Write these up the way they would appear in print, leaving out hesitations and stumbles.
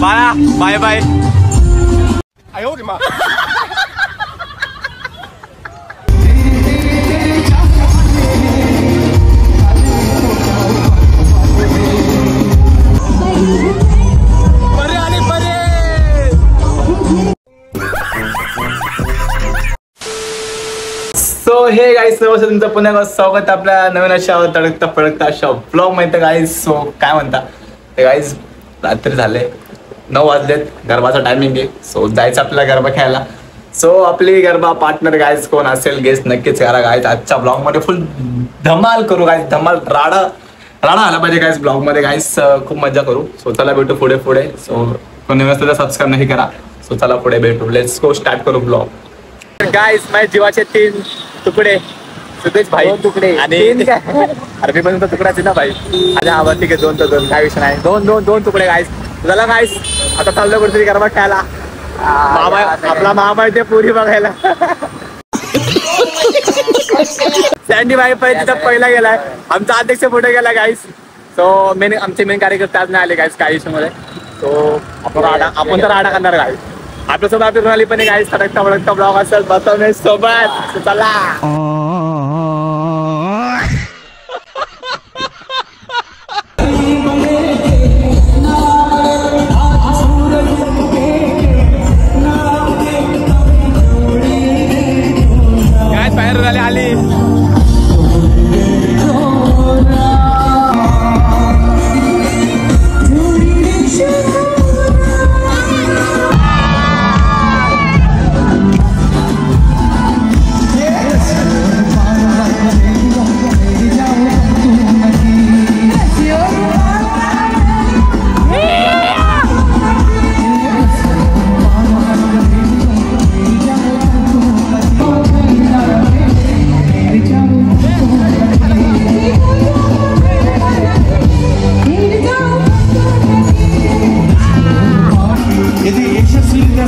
बाळा bye bye. सो hey guys नमस्ते, तुमचं पुन्हा स्वागत आपल्या नवीन अशा तडकता फडकता अशा ब्लॉग मध्ये गाईस. सो काय म्हणता ते गाईस, रात्री झाले 9 वाजलेत, गरबाचा टायमिंग आहे. सो जायचं आपल्याला गरबा खेळायला. सो आपली गरबा पार्टनर गाईस कोण असेल गेस्ट नक्कीच करा गाईस. आजच्या ब्लॉग मध्ये फुल धमाल करू गाईस, धमाल राडा आला पाहिजे गाईस ब्लॉग मध्ये गाईस. खूप मजा करू. सो चला भेटू पुढे. सो कोणी व्यवस्थित सबस्क्राईब नाही करा. सो चला पुढे भेटू. लेट्स गो स्टार्ट करू ब्लॉग. गाईस माझ्या जीवाचे 3 तुकडे, सुदेश भाई तुकडे आणि अरबी पण तुकडाच ना भाई. आणि हा ठीक आहे, 2 तर 2 काय विषय नाही. 2 तुकडे गाईस. झाला गाईस, आता चाललो कुठेतरी गरबा खेळायला. मामा आपला मामा ते पुरी बघायला. सँडी भाई तिथं पहिला गेलाय, आमचा अध्यक्ष पुढे गेला गाईस. सो आमचे मेन कार्यकर्ते आज नाही आले गाईस काही विषयामध्ये. सो आपण तर राडा करणार गाईस. आपल्यासोबत आपली रुणाली पण गाईस तडकता फडकता ब्लॉग असेल बसवणे सोबत. चला गाईस बाहेर रुणाली आली.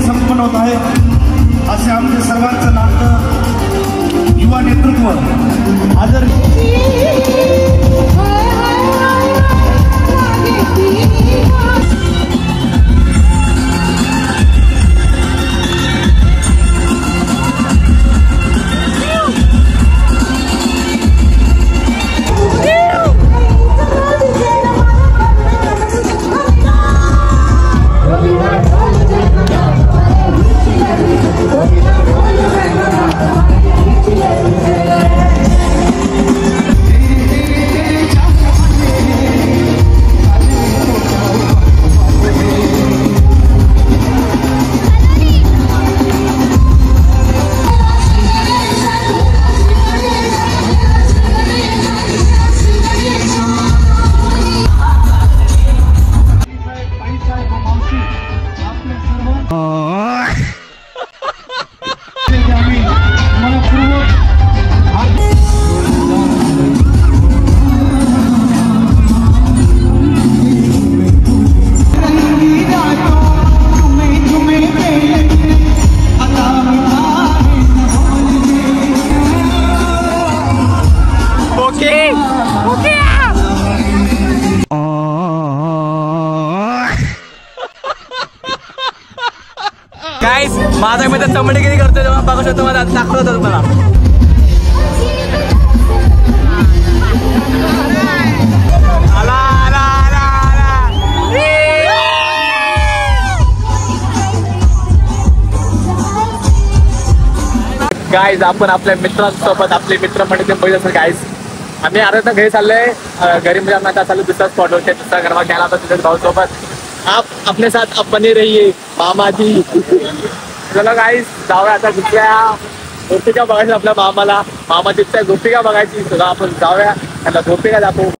संपन्न होत आहे असे आमचे सर्वांचं नातं युवा नेतृत्व आदर. गाईस माझा मित्र चमडगिरी करतोय तेव्हा बघू शकतो, मला दाखवत होतं मला. गाईज आपण आपल्या मित्रांसोबत आपले मित्र म्हणजे पहिले असेल गाईज. आम्ही अर्धा घरी चाललोय. घरी म्हणजे आम्ही आता चालू दुसरा स्पॉट होते, दुसरा गरबा घ्यायला होता तिथे भाऊ सोबत. आप अपने साथ आप बने रहिए मामाजी. चला गाईज जाऊया आता दुसऱ्या गोपिका बघायची आपल्या मामाला. मामाची गोपिका बघायची. चला आपण जाऊया त्यांना गोपिका दाखवू.